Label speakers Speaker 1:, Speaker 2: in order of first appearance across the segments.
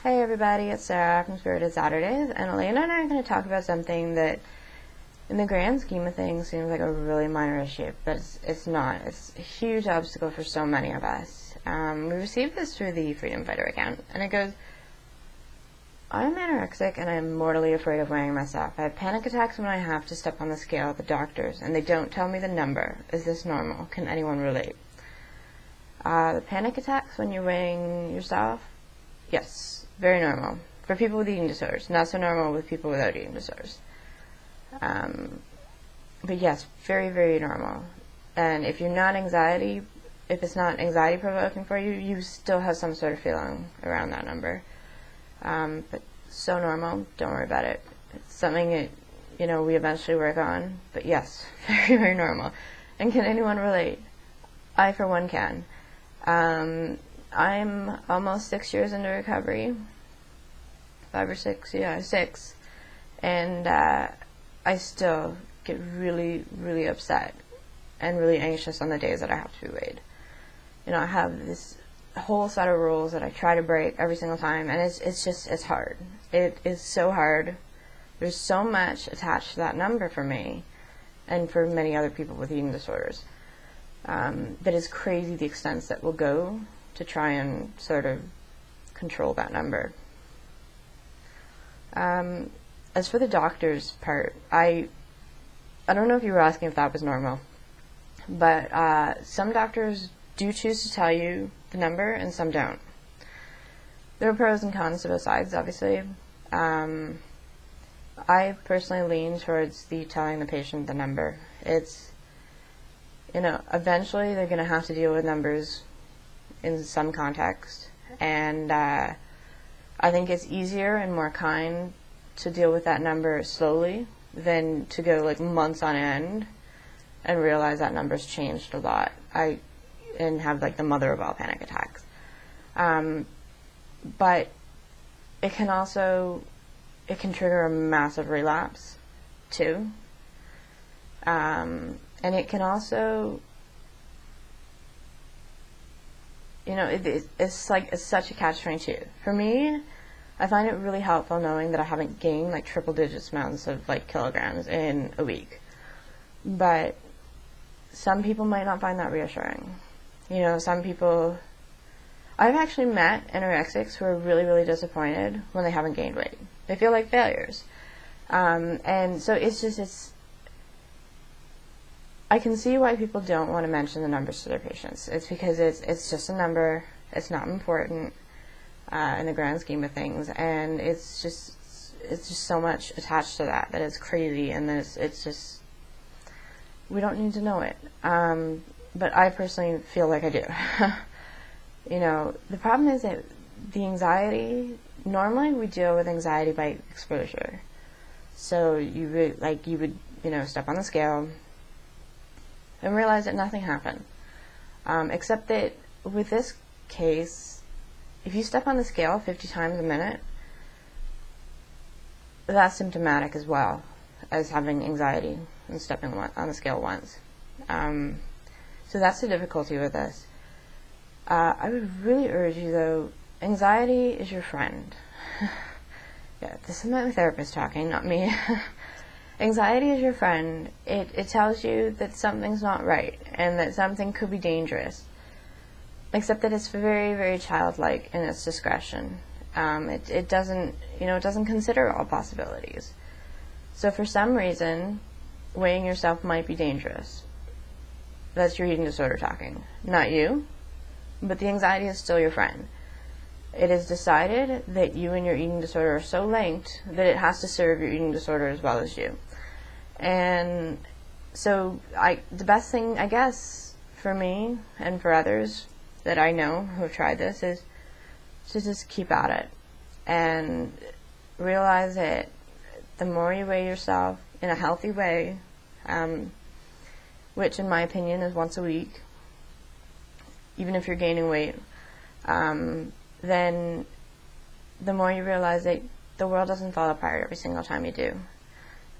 Speaker 1: Hey everybody, it's Sarah from Spirited Saturdays, and Elena and I are going to talk about something that, in the grand scheme of things, seems like a really minor issue, but it's not. It's a huge obstacle for so many of us. We received this through the Freedom Fighter account, and it goes, I'm anorexic and I'm mortally afraid of weighing myself. I have panic attacks when I have to step on the scale at the doctor's, and they don't tell me the number. Is this normal? Can anyone relate? The panic attacks when you're weighing yourself? Yes, very normal. For people with eating disorders. Not so normal with people without eating disorders. But yes, very, very normal. And if you're not if it's not anxiety provoking for you, you still have some sort of feeling around that number. But so normal, don't worry about it. It's something that, we eventually work on. But yes, very, very normal. And can anyone relate? I, for one, can. I'm almost 6 years into recovery. 5 or 6, yeah, 6. And I still get really, really upset and really anxious on the days that I have to be weighed. I have this whole set of rules that I try to break every single time, and it's hard. It is so hard. There's so much attached to that number for me and for many other people with eating disorders that is crazy, the extents that will go to try and sort of control that number. As for the doctor's part, I don't know if you were asking if that was normal, but some doctors do choose to tell you the number and some don't. There are pros and cons to both sides, obviously. I personally lean towards the telling the patient the number. It's, eventually they're going to have to deal with numbers in some context, and I think it's easier and more kind to deal with that number slowly than to go like months on end and realize that number's changed a lot. And have like the mother of all panic attacks. But it can trigger a massive relapse too. And it can also, it's such a catch-22. For me, I find it really helpful knowing that I haven't gained like triple digits amounts of like kilograms in a week. But some people might not find that reassuring. Some people, I've actually met anorexics who are really, really disappointed when they haven't gained weight. They feel like failures. And so I can see why people don't want to mention the numbers to their patients. It's because it's just a number. It's not important in the grand scheme of things, and it's just so much attached to that it's crazy, and it's just, we don't need to know it. But I personally feel like I do. The problem is that the anxiety, normally we deal with anxiety by exposure. So you would step on the scale and realize that nothing happened. Except that with this case, if you step on the scale 50 times a minute, that's symptomatic as well as having anxiety and stepping on the scale once. So that's the difficulty with this. I would really urge you, though, anxiety is your friend. Yeah, this is my therapist talking, not me. Anxiety is your friend. It tells you that something's not right and that something could be dangerous, except that it's very, very childlike in its discretion. It doesn't consider all possibilities. So for some reason, weighing yourself might be dangerous. That's your eating disorder talking, not you, but the anxiety is still your friend. It is decided that you and your eating disorder are so linked that it has to serve your eating disorder as well as you. And so the best thing, I guess, for me and for others that I know who have tried this is to just keep at it and realize that the more you weigh yourself in a healthy way, which in my opinion is once a week, even if you're gaining weight, then the more you realize that the world doesn't fall apart every single time you do.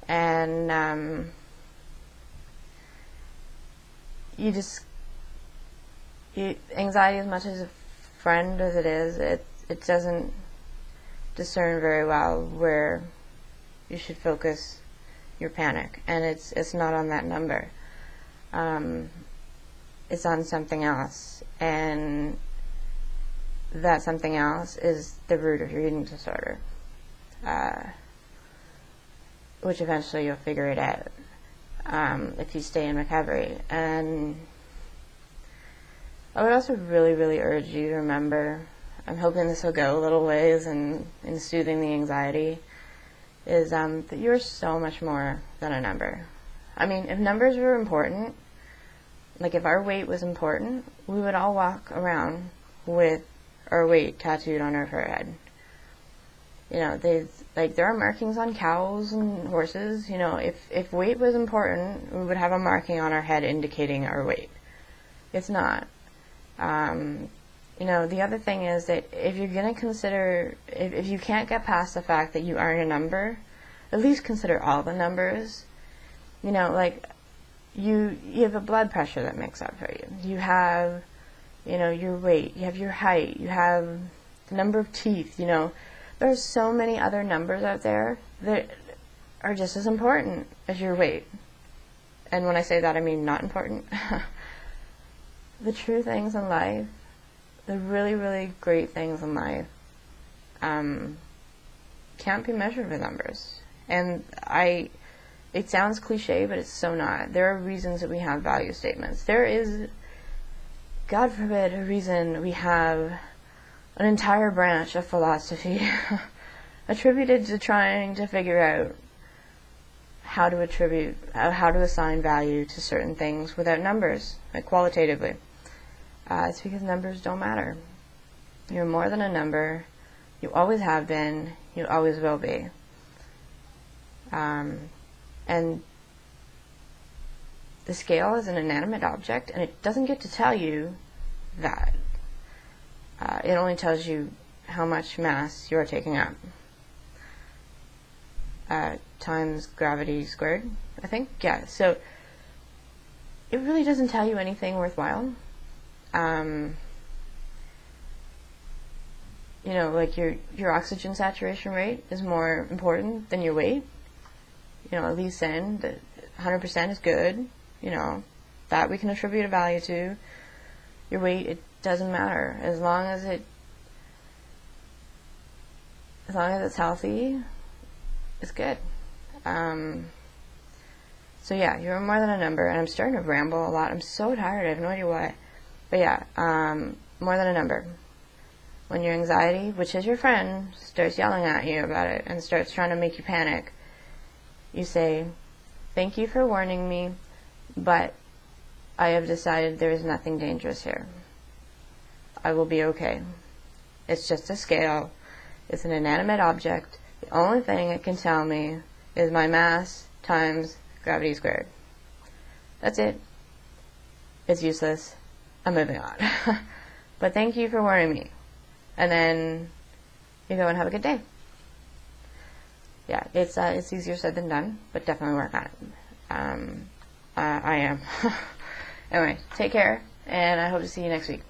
Speaker 1: And anxiety, as much as a friend as it is, it doesn't discern very well where you should focus your panic, and it's not on that number. It's on something else, and that something else is the root of your eating disorder, which eventually you'll figure it out if you stay in recovery. And I would also really, really urge you to remember, I'm hoping this will go a little ways in soothing the anxiety, is that you're so much more than a number. I mean, if numbers were important, like if our weight was important, we would all walk around with our weight tattooed on our forehead. You know, there are markings on cows and horses. You know, if weight was important, we would have a marking on our head indicating our weight. It's not. You know, the other thing is that if you're going to consider, if you can't get past the fact that you aren't a number, at least consider all the numbers. You know, like, you have a blood pressure that makes up for you. You have, you know, your weight, you have your height, you have the number of teeth, you know. There's so many other numbers out there that are just as important as your weight. And when I say that, I mean not important. The true things in life, the really, really great things in life, can't be measured with numbers. And it sounds cliche, but it's so not. There are reasons that we have value statements. There is, God forbid, a reason we have an entire branch of philosophy attributed to trying to figure out how to assign value to certain things without numbers, like qualitatively. It's because numbers don't matter. You're more than a number. You always have been. You always will be. And the scale is an inanimate object, and it doesn't get to tell you that. It only tells you how much mass you're taking up. Times gravity squared, I think. Yeah, so it really doesn't tell you anything worthwhile. You know, like your oxygen saturation rate is more important than your weight. You know, at least then, 100% is good. You know, that we can attribute a value to. Your weight, it doesn't matter. As long as it's healthy, it's good. So yeah, you're more than a number, and I'm starting to ramble a lot. I'm so tired, I have no idea why. But yeah, more than a number. When your anxiety, which is your friend, starts yelling at you about it and starts trying to make you panic, you say, "Thank you for warning me, but I have decided there is nothing dangerous here. I will be okay. It's just a scale. It's an inanimate object. The only thing it can tell me is my mass times gravity squared. That's it. It's useless. I'm moving on. But thank you for warning me." And then you go and have a good day. Yeah, it's easier said than done, but definitely work on it. I am. Anyway, take care, and I hope to see you next week.